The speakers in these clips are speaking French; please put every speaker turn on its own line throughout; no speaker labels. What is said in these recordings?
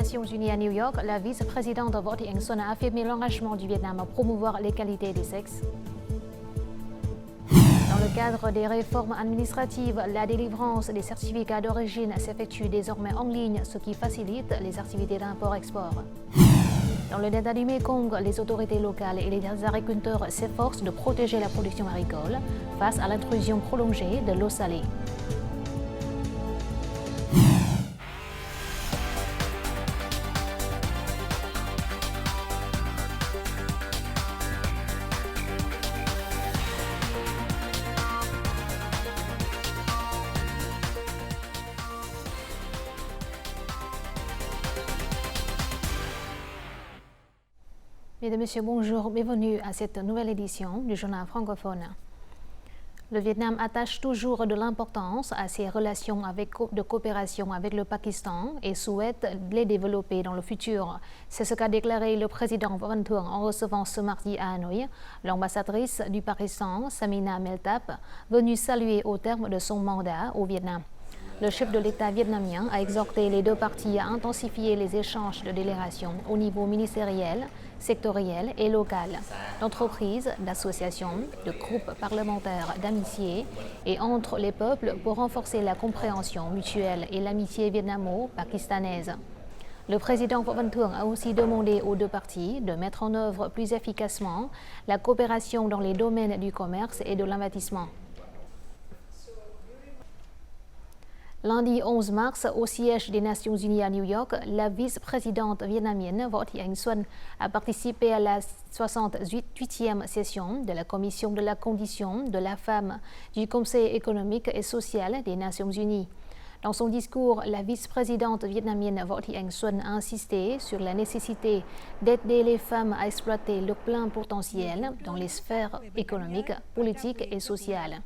Nations Unies à New York, la vice-présidente Võ Thị Ánh Xuân a affirmé l'engagement du Vietnam à promouvoir l'égalité des sexes. Dans le cadre des réformes administratives, la délivrance des certificats d'origine s'effectue désormais en ligne, ce qui facilite les activités d'import-export. Dans le delta du Mekong, les autorités locales et les agriculteurs s'efforcent de protéger la production agricole face à l'intrusion prolongée de l'eau salée. Mesdames et messieurs, bonjour, bienvenue à cette nouvelle édition du journal francophone. Le Vietnam attache toujours de l'importance à ses relations de coopération avec le Pakistan et souhaite les développer dans le futur. C'est ce qu'a déclaré le président Võ Văn Thưởng en recevant ce mardi à Hanoï l'ambassadrice du Pakistan, Samina Meltap, venue saluer au terme de son mandat au Vietnam. Le chef de l'État vietnamien a exhorté les deux parties à intensifier les échanges de délégations au niveau ministériel, sectoriel et local, d'entreprises, d'associations, de groupes parlementaires d'amitié et entre les peuples pour renforcer la compréhension mutuelle et l'amitié vietnamo-pakistanaise. Le président Võ Văn Thưởng a aussi demandé aux deux parties de mettre en œuvre plus efficacement la coopération dans les domaines du commerce et de l'investissement. Lundi 11 mars, au siège des Nations Unies à New York, la vice-présidente vietnamienne Võ Thị Ánh Xuân a participé à la 68e session de la Commission de la condition de la femme du Conseil économique et social des Nations Unies. Dans son discours, la vice-présidente vietnamienne Võ Thị Ánh Xuân a insisté sur la nécessité d'aider les femmes à exploiter leur plein potentiel dans les sphères économiques, politiques et sociales.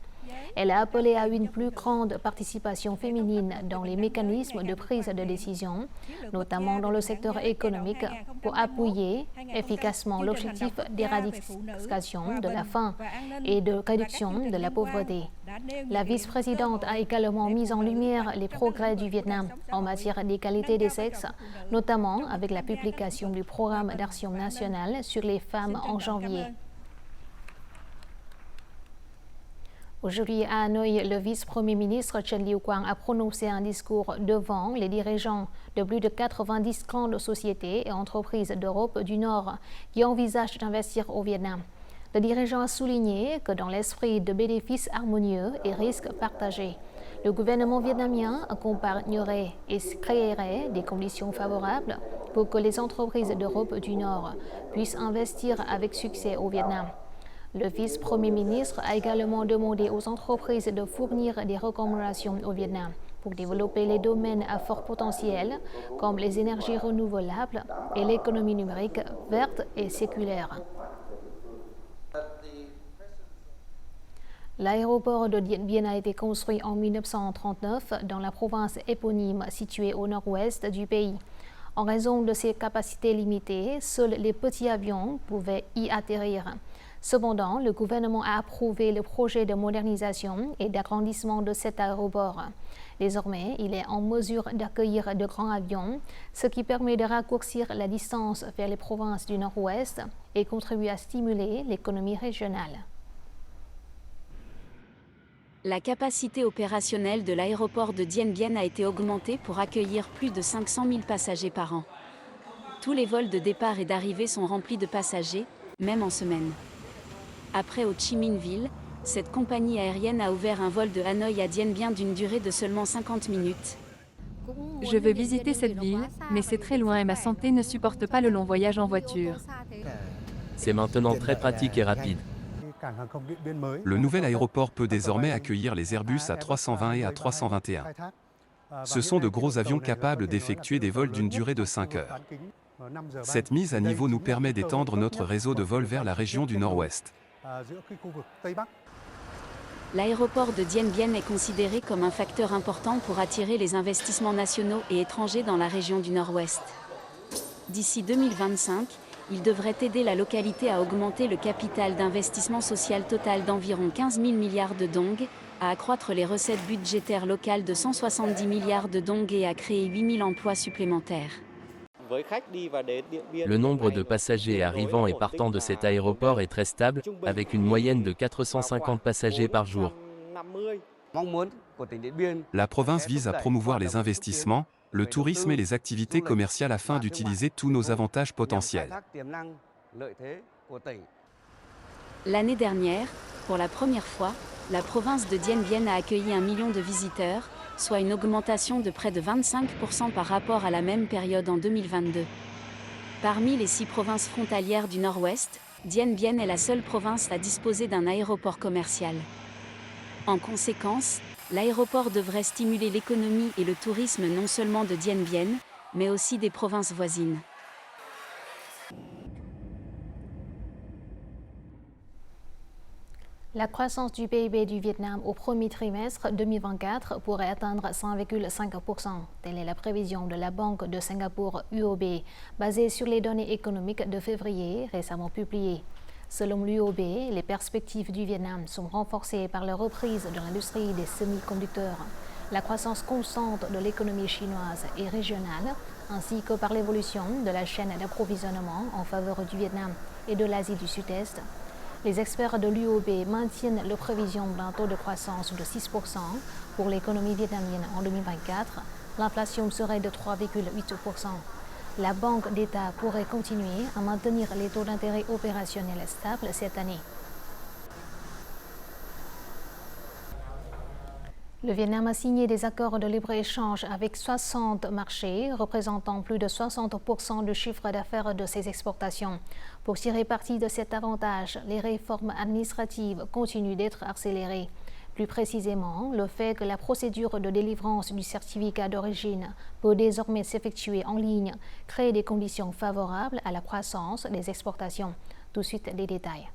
Elle a appelé à une plus grande participation féminine dans les mécanismes de prise de décision, notamment dans le secteur économique, pour appuyer efficacement l'objectif d'éradication de la faim et de réduction de la pauvreté. La vice-présidente a également mis en lumière les progrès du Vietnam en matière d'égalité des sexes, notamment avec la publication du programme d'action national sur les femmes en janvier. Aujourd'hui à Hanoï, le vice-premier ministre Trần Lưu Quang a prononcé un discours devant les dirigeants de plus de 90 grandes sociétés et entreprises d'Europe du Nord qui envisagent d'investir au Vietnam. Le dirigeant a souligné que dans l'esprit de bénéfices harmonieux et risques partagés, le gouvernement vietnamien accompagnerait et créerait des conditions favorables pour que les entreprises d'Europe du Nord puissent investir avec succès au Vietnam. Le vice-premier ministre a également demandé aux entreprises de fournir des recommandations au Vietnam pour développer les domaines à fort potentiel comme les énergies renouvelables et l'économie numérique verte et séculaire. L'aéroport de Điện Biên a été construit en 1939 dans la province éponyme située au nord-ouest du pays. En raison de ses capacités limitées, seuls les petits avions pouvaient y atterrir. Cependant, le gouvernement a approuvé le projet de modernisation et d'agrandissement de cet aéroport. Désormais, il est en mesure d'accueillir de grands avions, ce qui permet de raccourcir la distance vers les provinces du Nord-Ouest et contribue à stimuler l'économie régionale.
La capacité opérationnelle de l'aéroport de Dien Bien a été augmentée pour accueillir plus de 500 000 passagers par an. Tous les vols de départ et d'arrivée sont remplis de passagers, même en semaine. Après Ho Chi Minh Ville, cette compagnie aérienne a ouvert un vol de Hanoï à Dien Bien d'une durée de seulement 50 minutes.
Je veux visiter cette ville, mais c'est très loin et ma santé ne supporte pas le long voyage en voiture.
C'est maintenant très pratique et rapide.
Le nouvel aéroport peut désormais accueillir les Airbus A320 et A321. Ce sont de gros avions capables d'effectuer des vols d'une durée de 5 heures. Cette mise à niveau nous permet d'étendre notre réseau de vols vers la région du Nord-Ouest.
L'aéroport de Dien Bien est considéré comme un facteur important pour attirer les investissements nationaux et étrangers dans la région du Nord-Ouest. D'ici 2025, il devrait aider la localité à augmenter le capital d'investissement social total d'environ 15 000 milliards de dong, à accroître les recettes budgétaires locales de 170 milliards de dong et à créer 8 000 emplois supplémentaires.
Le nombre de passagers arrivant et partant de cet aéroport est très stable, avec une moyenne de 450 passagers par jour.
La province vise à promouvoir les investissements, le tourisme et les activités commerciales afin d'utiliser tous nos avantages potentiels.
L'année dernière, pour la première fois, la province de Dien Bien a accueilli 1 million de visiteurs, soit une augmentation de près de 25% par rapport à la même période en 2022. Parmi les 6 provinces frontalières du Nord-Ouest, Dien Bien est la seule province à disposer d'un aéroport commercial. En conséquence, l'aéroport devrait stimuler l'économie et le tourisme non seulement de Dien Bien, mais aussi des provinces voisines.
La croissance du PIB du Vietnam au premier trimestre 2024 pourrait atteindre 100,5%. Telle est la prévision de la Banque de Singapour UOB, basée sur les données économiques de février récemment publiées. Selon l'UOB, les perspectives du Vietnam sont renforcées par la reprise de l'industrie des semi-conducteurs, la croissance constante de l'économie chinoise et régionale, ainsi que par l'évolution de la chaîne d'approvisionnement en faveur du Vietnam et de l'Asie du Sud-Est. Les experts de l'UOB maintiennent la prévision d'un taux de croissance de 6% pour l'économie vietnamienne en 2024. L'inflation serait de 3,8%. La Banque d'État pourrait continuer à maintenir les taux d'intérêt opérationnels stables cette année. Le Vietnam a signé des accords de libre-échange avec 60 marchés, représentant plus de 60% du chiffre d'affaires de ses exportations. Pour tirer parti de cet avantage, les réformes administratives continuent d'être accélérées. Plus précisément, le fait que la procédure de délivrance du certificat d'origine peut désormais s'effectuer en ligne crée des conditions favorables à la croissance des exportations. Tout de suite, les détails.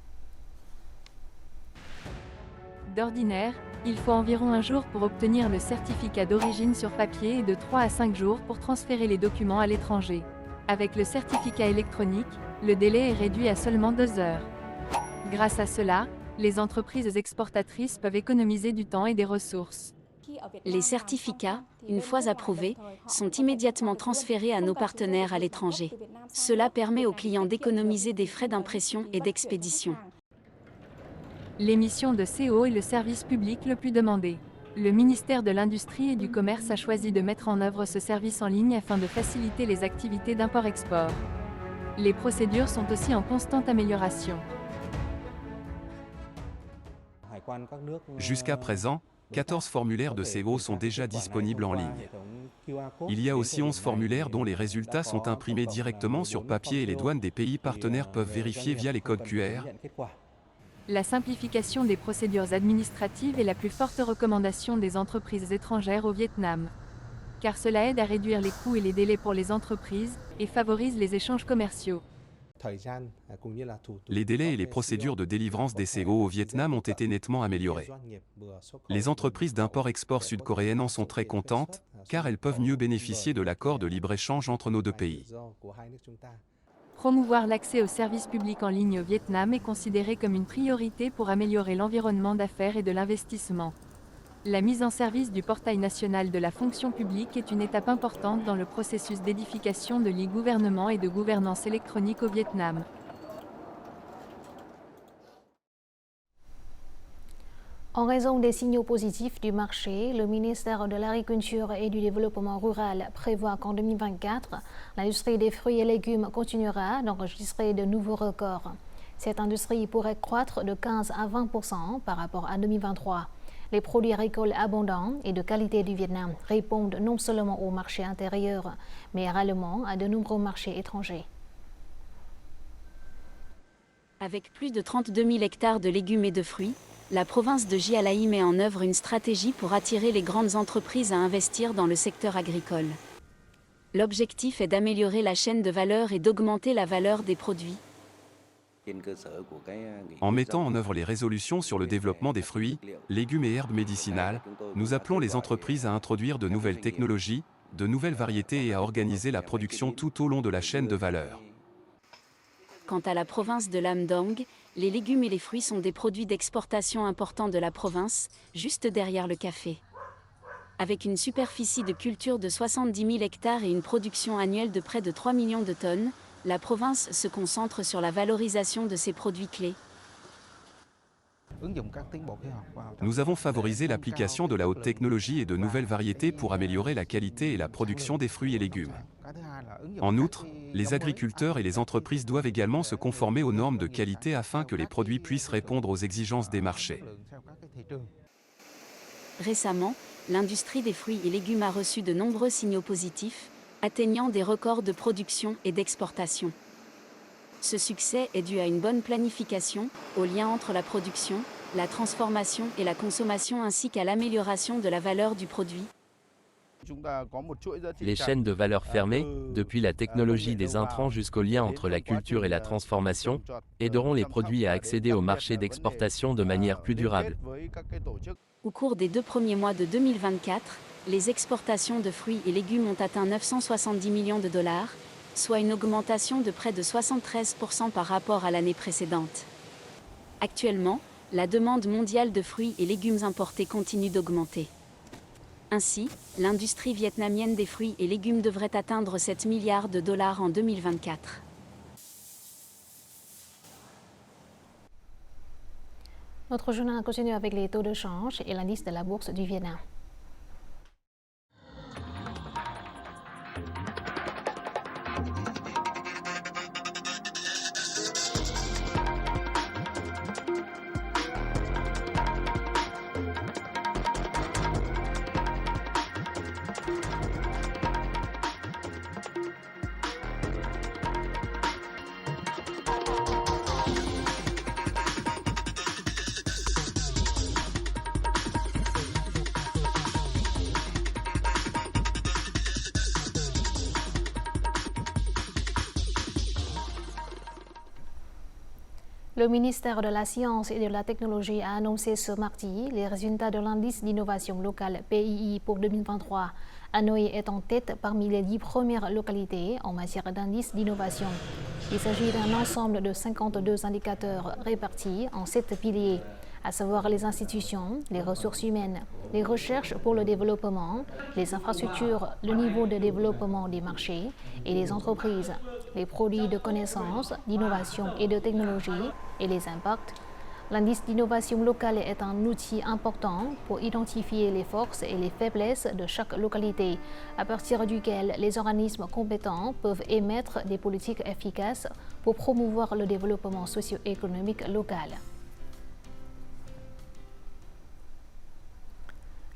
D'ordinaire, il faut environ 1 jour pour obtenir le certificat d'origine sur papier et de 3 à 5 jours pour transférer les documents à l'étranger. Avec le certificat électronique, le délai est réduit à seulement 2 heures. Grâce à cela, les entreprises exportatrices peuvent économiser du temps et des ressources.
Les certificats, une fois approuvés, sont immédiatement transférés à nos partenaires à l'étranger. Cela permet aux clients d'économiser des frais d'impression et d'expédition.
L'émission de CO est le service public le plus demandé. Le ministère de l'Industrie et du Commerce a choisi de mettre en œuvre ce service en ligne afin de faciliter les activités d'import-export. Les procédures sont aussi en constante amélioration.
Jusqu'à présent, 14 formulaires de CO sont déjà disponibles en ligne. Il y a aussi 11 formulaires dont les résultats sont imprimés directement sur papier et les douanes des pays partenaires peuvent vérifier via les codes QR.
La simplification des procédures administratives est la plus forte recommandation des entreprises étrangères au Vietnam. Car cela aide à réduire les coûts et les délais pour les entreprises et favorise les échanges commerciaux.
Les délais et les procédures de délivrance des CO au Vietnam ont été nettement améliorés. Les entreprises d'import-export sud-coréennes en sont très contentes, car elles peuvent mieux bénéficier de l'accord de libre-échange entre nos deux pays.
Promouvoir l'accès aux services publics en ligne au Vietnam est considéré comme une priorité pour améliorer l'environnement d'affaires et de l'investissement. La mise en service du portail national de la fonction publique est une étape importante dans le processus d'édification de l'e-gouvernement et de gouvernance électronique au Vietnam.
En raison des signaux positifs du marché, le ministère de l'Agriculture et du Développement rural prévoit qu'en 2024, l'industrie des fruits et légumes continuera d'enregistrer de nouveaux records. Cette industrie pourrait croître de 15 à 20% par rapport à 2023. Les produits agricoles abondants et de qualité du Vietnam répondent non seulement au marché intérieur, mais également à de nombreux marchés étrangers.
Avec plus de 32 000 hectares de légumes et de fruits, la province de Gia Lai met en œuvre une stratégie pour attirer les grandes entreprises à investir dans le secteur agricole. L'objectif est d'améliorer la chaîne de valeur et d'augmenter la valeur des produits.
En mettant en œuvre les résolutions sur le développement des fruits, légumes et herbes médicinales, nous appelons les entreprises à introduire de nouvelles technologies, de nouvelles variétés et à organiser la production tout au long de la chaîne de valeur.
Quant à la province de Lam Dong, les légumes et les fruits sont des produits d'exportation importants de la province, juste derrière le café. Avec une superficie de culture de 70 000 hectares et une production annuelle de près de 3 millions de tonnes, la province se concentre sur la valorisation de ses produits clés.
Nous avons favorisé l'application de la haute technologie et de nouvelles variétés pour améliorer la qualité et la production des fruits et légumes. En outre, les agriculteurs et les entreprises doivent également se conformer aux normes de qualité afin que les produits puissent répondre aux exigences des marchés.
Récemment, l'industrie des fruits et légumes a reçu de nombreux signaux positifs, atteignant des records de production et d'exportation. Ce succès est dû à une bonne planification, au lien entre la production, la transformation et la consommation ainsi qu'à l'amélioration de la valeur du produit.
Les chaînes de valeur fermées, depuis la technologie des intrants jusqu'au lien entre la culture et la transformation, aideront les produits à accéder au marché d'exportation de manière plus durable.
Au cours des 2 premiers mois de 2024, les exportations de fruits et légumes ont atteint 970 millions de dollars, soit une augmentation de près de 73% par rapport à l'année précédente. Actuellement, la demande mondiale de fruits et légumes importés continue d'augmenter. Ainsi, l'industrie vietnamienne des fruits et légumes devrait atteindre 7 milliards de dollars en 2024.
Notre journal continue avec les taux de change et l'indice de la bourse du Vietnam. Le ministère de la Science et de la Technologie a annoncé ce mardi les résultats de l'indice d'innovation locale PII pour 2023. Hanoï est en tête parmi les 10 premières localités en matière d'indice d'innovation. Il s'agit d'un ensemble de 52 indicateurs répartis en 7 piliers, à savoir les institutions, les ressources humaines, les recherches pour le développement, les infrastructures, le niveau de développement des marchés et les entreprises, les produits de connaissance, d'innovation et de technologie et les impacts. L'indice d'innovation locale est un outil important pour identifier les forces et les faiblesses de chaque localité, à partir duquel les organismes compétents peuvent émettre des politiques efficaces pour promouvoir le développement socio-économique local.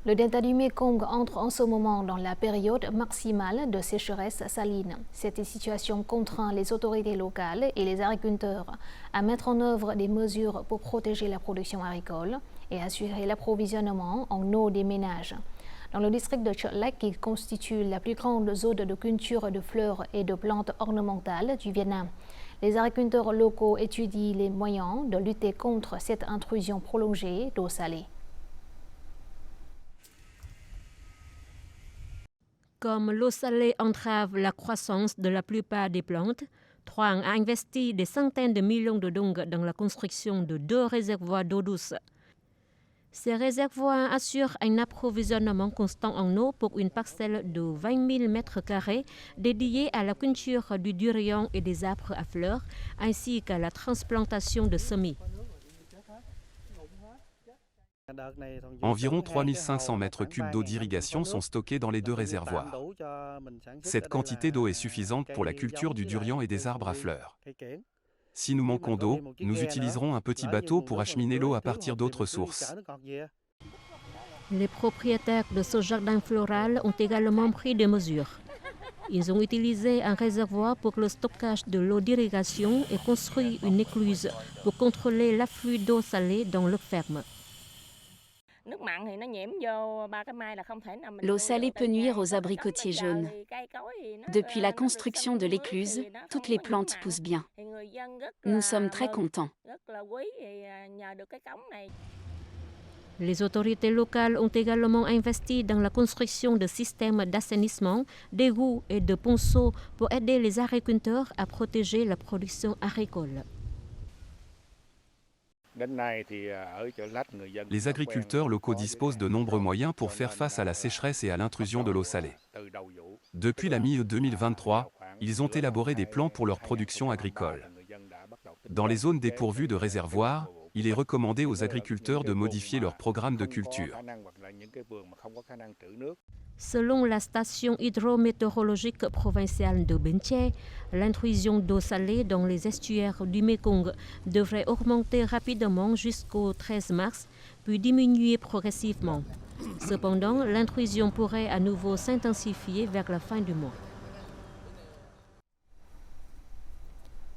Le delta du Mekong entre en ce moment dans la période maximale de sécheresse saline. Cette situation contraint les autorités locales et les agriculteurs à mettre en œuvre des mesures pour protéger la production agricole et assurer l'approvisionnement en eau des ménages. Dans le district de Chợ Lách, qui constitue la plus grande zone de culture de fleurs et de plantes ornementales du Vietnam, les agriculteurs locaux étudient les moyens de lutter contre cette intrusion prolongée d'eau salée.
Comme l'eau salée entrave la croissance de la plupart des plantes, Truong a investi des centaines de millions de dong dans la construction de 2 réservoirs d'eau douce. Ces réservoirs assurent un approvisionnement constant en eau pour une parcelle de 20 000 m² dédiée à la culture du durian et des arbres à fleurs, ainsi qu'à la transplantation de semis.
Environ 3500 m³ d'eau d'irrigation sont stockés dans les 2 réservoirs. Cette quantité d'eau est suffisante pour la culture du durian et des arbres à fleurs. Si nous manquons d'eau, nous utiliserons un petit bateau pour acheminer l'eau à partir d'autres sources.
Les propriétaires de ce jardin floral ont également pris des mesures. Ils ont utilisé un réservoir pour le stockage de l'eau d'irrigation et construit une écluse pour contrôler l'afflux d'eau salée dans leur ferme.
L'eau salée peut nuire aux abricotiers jaunes. Depuis la construction de l'écluse, toutes les plantes poussent bien. Nous sommes très contents.
Les autorités locales ont également investi dans la construction de systèmes d'assainissement, d'égouts et de ponceaux pour aider les agriculteurs à protéger la production agricole.
Les agriculteurs locaux disposent de nombreux moyens pour faire face à la sécheresse et à l'intrusion de l'eau salée. Depuis la mi-2023, ils ont élaboré des plans pour leur production agricole. Dans les zones dépourvues de réservoirs, il est recommandé aux agriculteurs de modifier leur programme de culture.
Selon la station hydrométéorologique provinciale de Bến-Tre, l'intrusion d'eau salée dans les estuaires du Mekong devrait augmenter rapidement jusqu'au 13 mars, puis diminuer progressivement. Cependant, l'intrusion pourrait à nouveau s'intensifier vers la fin du mois.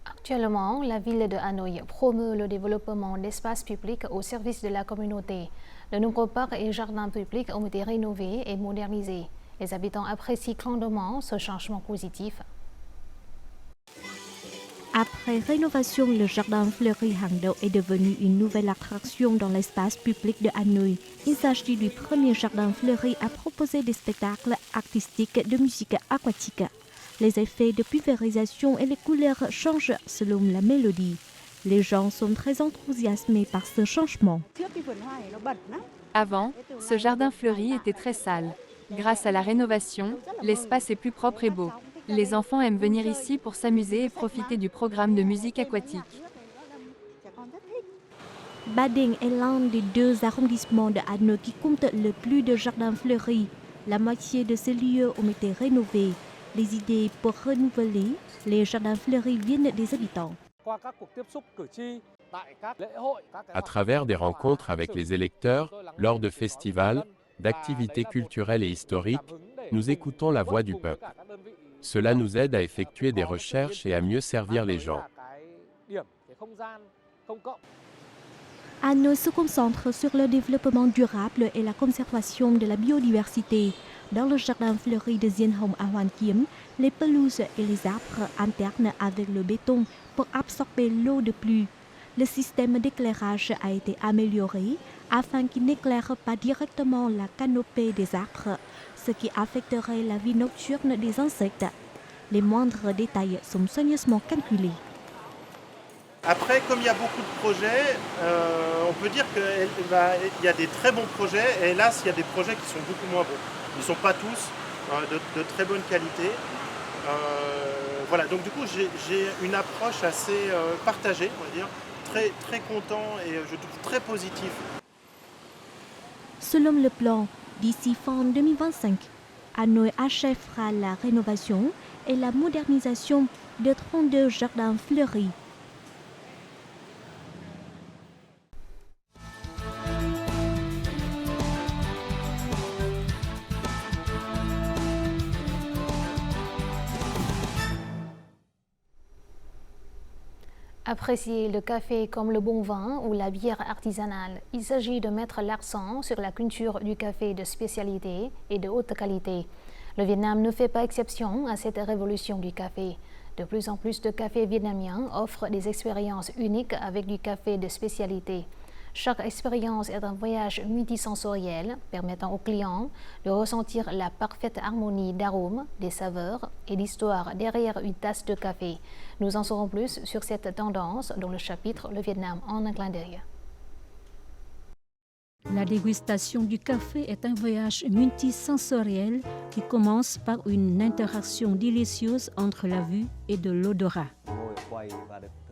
Actuellement, la ville de Hanoï promeut le développement d'espaces publics au service de la communauté. De nombreux parcs et jardins publics ont été rénovés et modernisés. Les habitants apprécient grandement ce changement positif.
Après rénovation, le jardin fleuri Hàng Đậu est devenu une nouvelle attraction dans l'espace public de Hanoï. Il s'agit du premier jardin fleuri à proposer des spectacles artistiques de musique aquatique. Les effets de pulvérisation et les couleurs changent selon la mélodie. Les gens sont très enthousiasmés par ce changement.
Avant, ce jardin fleuri était très sale. Grâce à la rénovation, l'espace est plus propre et beau. Les enfants aiment venir ici pour s'amuser et profiter du programme de musique aquatique.
Ba Đình est l'un des deux arrondissements de Hanoï qui compte le plus de jardins fleuris. La moitié de ces lieux ont été rénovés. Les idées pour renouveler les jardins fleuris viennent des habitants.
À travers des rencontres avec les électeurs, lors de festivals, d'activités culturelles et historiques, nous écoutons la voix du peuple. Cela nous aide à effectuer des recherches et à mieux servir les gens.
Hanoï se concentre sur le développement durable et la conservation de la biodiversité. Dans le jardin fleuri de Diên Hồng à Hoàn Kiếm, les pelouses et les arbres alternent avec le béton pour absorber l'eau de pluie. Le système d'éclairage a été amélioré afin qu'il n'éclaire pas directement la canopée des arbres, ce qui affecterait la vie nocturne des insectes. Les moindres détails sont soigneusement calculés.
Après, comme il y a beaucoup de projets, on peut dire qu'il y a des très bons projets et hélas, il y a des projets qui sont beaucoup moins bons. Ils ne sont pas tous de très bonne qualité. Voilà, donc du coup, j'ai une approche assez partagée, on va dire, très, très content et je trouve très positif.
Selon le plan, d'ici fin 2025, Hanoï achèvera la rénovation et la modernisation de 32 jardins fleuris.
Apprécier le café comme le bon vin ou la bière artisanale, il s'agit de mettre l'accent sur la culture du café de spécialité et de haute qualité. Le Vietnam ne fait pas exception à cette révolution du café. De plus en plus de cafés vietnamiens offrent des expériences uniques avec du café de spécialité. Chaque expérience est un voyage multisensoriel permettant aux clients de ressentir la parfaite harmonie d'arômes, des saveurs et d'histoire derrière une tasse de café. Nous en saurons plus sur cette tendance dans le chapitre Le Vietnam en un clin d'œil.
La dégustation du café est un voyage multisensoriel qui commence par une interaction délicieuse entre la vue et de l'odorat.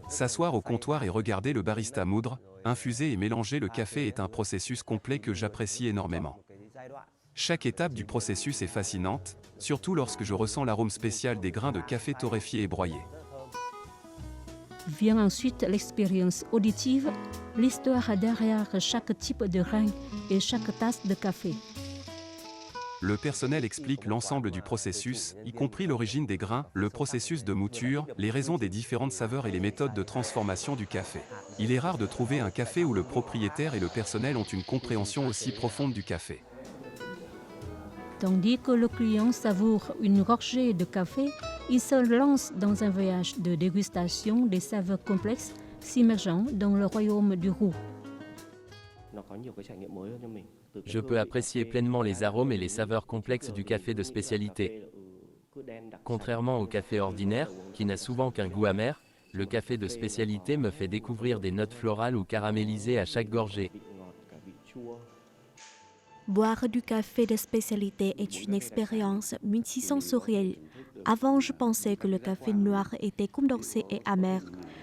S'asseoir au comptoir et regarder le barista moudre, infuser et mélanger le café est un processus complet que j'apprécie énormément. Chaque étape du processus est fascinante, surtout lorsque je ressens l'arôme spécial des grains de café torréfiés et broyés.
Vient ensuite l'expérience auditive, l'histoire derrière chaque type de grain et chaque tasse de café.
Le personnel explique l'ensemble du processus, y compris l'origine des grains, le processus de mouture, les raisons des différentes saveurs et les méthodes de transformation du café. Il est rare de trouver un café où le propriétaire et le personnel ont une compréhension aussi profonde du café.
Tandis que le client savoure une gorgée de café, il se lance dans un voyage de dégustation des saveurs complexes s'immergeant dans le royaume du roux.
Je peux apprécier pleinement les arômes et les saveurs complexes du café de spécialité. Contrairement au café ordinaire, qui n'a souvent qu'un goût amer,
Le café de spécialité me fait découvrir des notes florales ou caramélisées à chaque gorgée.
Boire du café de spécialité est une expérience multisensorielle. Avant, je pensais que le café noir était condensé et amer.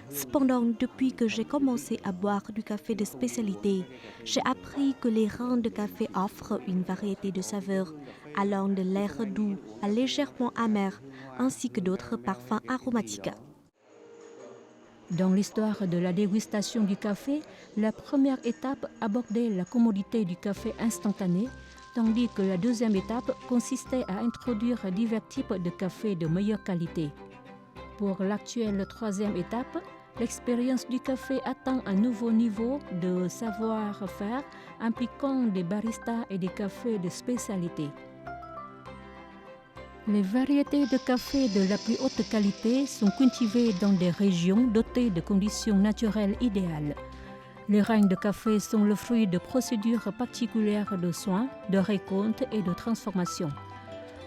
Cependant, depuis que j'ai commencé à boire du café de spécialité, j'ai appris que les grains de café offrent une variété de saveurs, allant de l'air doux à légèrement amer, ainsi que d'autres parfums aromatiques.
Dans l'histoire de la dégustation du café, la première étape abordait la commodité du café instantané, tandis que la deuxième étape consistait à introduire divers types de café de meilleure qualité. Pour l'actuelle troisième étape, l'expérience du café atteint un nouveau niveau de savoir-faire impliquant des baristas et des cafés de spécialité. Les variétés de café de la plus haute qualité sont cultivées dans des régions dotées de conditions naturelles idéales. Les rains de café sont le fruit de procédures particulières de soins, de récolte et de transformation.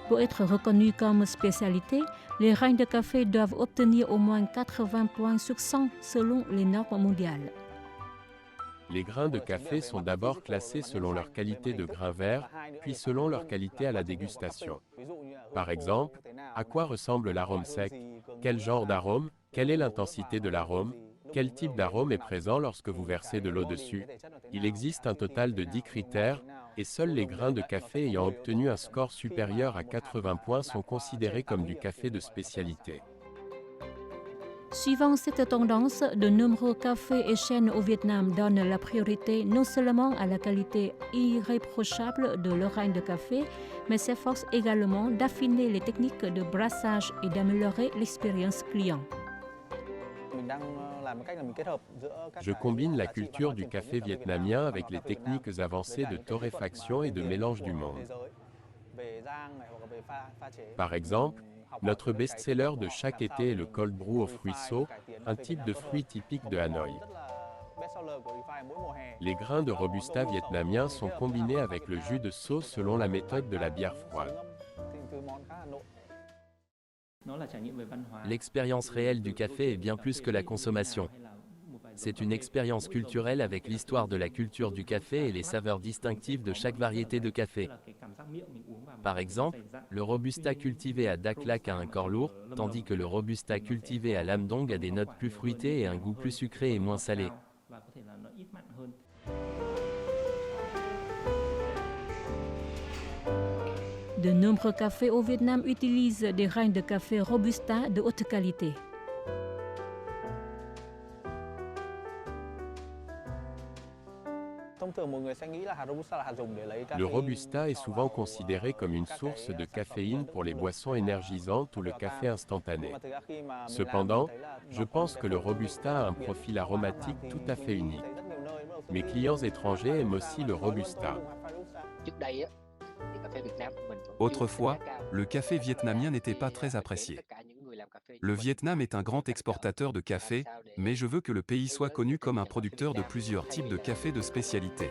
Pour être reconnus comme spécialité, les rains de café doivent obtenir au moins 80 points sur 100 selon les normes mondiales.
Les grains de café sont d'abord classés selon leur qualité de grain vert, puis selon leur qualité à la dégustation. Par exemple, à quoi ressemble l'arôme sec? Quel genre d'arôme? Quelle est l'intensité de l'arôme? Quel type d'arôme est présent lorsque vous versez de l'eau dessus? Il existe un total de 10 critères, et seuls les grains de café ayant obtenu un score supérieur à 80 points sont considérés comme du café de spécialité.
Suivant cette tendance, de nombreux cafés et chaînes au Vietnam donnent la priorité non seulement à la qualité irréprochable de leur grain de café, mais s'efforcent également d'affiner les techniques de brassage et d'améliorer l'expérience client.
Je combine la culture du café vietnamien avec les techniques avancées de torréfaction et de mélange du monde. Par exemple, notre best-seller de chaque été est le cold brew aux fruits sauts, un type de fruit typique de Hanoï. Les grains de Robusta vietnamiens sont combinés avec le jus de sauce selon la méthode de la bière froide.
L'expérience réelle du café est bien plus que la consommation. C'est une expérience culturelle avec l'histoire de la culture du café et les saveurs distinctives de chaque variété de café. Par exemple, le Robusta cultivé à Dak Lak a un corps lourd, tandis que le Robusta cultivé à Lam Dong a des notes plus fruitées et un goût plus sucré et moins salé.
De nombreux cafés au Vietnam utilisent des grains de café Robusta de haute qualité.
Le Robusta est souvent considéré comme une source de caféine pour les boissons énergisantes ou le café instantané. Cependant, je pense que le Robusta a un profil aromatique tout à fait unique. Mes clients étrangers aiment aussi le Robusta.
Autrefois, le café vietnamien n'était pas très apprécié. Le Vietnam est un grand exportateur de café, mais je veux que le pays soit connu comme un producteur de plusieurs types de café de spécialité.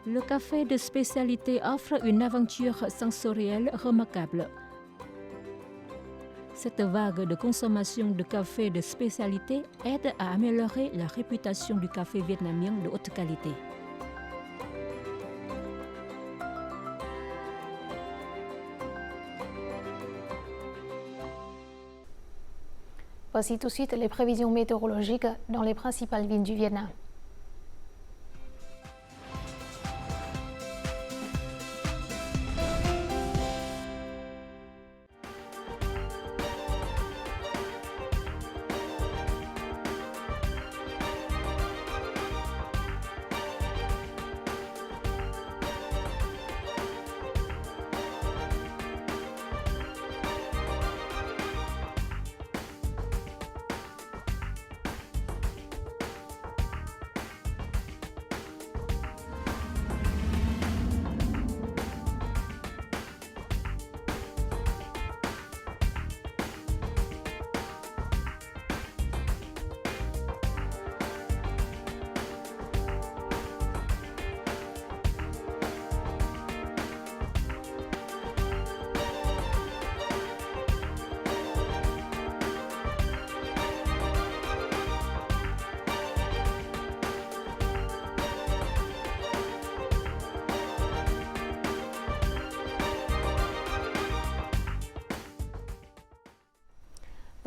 Le café de spécialité offre une aventure sensorielle remarquable. Cette vague de consommation de café de spécialité aide à améliorer la réputation du café vietnamien de haute qualité.
Voici tout de suite les prévisions météorologiques dans les principales villes du Vietnam.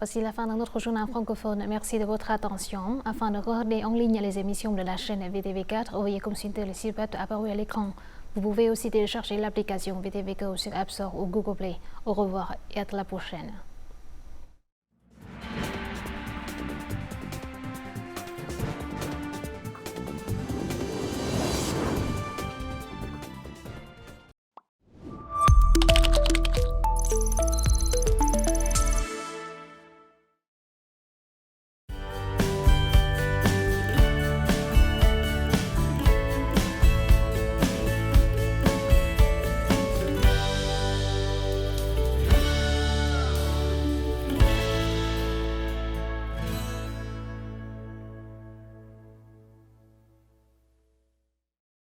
Voici la fin de notre journal francophone. Merci de votre attention. Afin de regarder en ligne les émissions de la chaîne VTV4, veuillez consulter le site web apparu à l'écran. Vous pouvez aussi télécharger l'application VTV Go sur App Store ou Google Play. Au revoir et à la prochaine.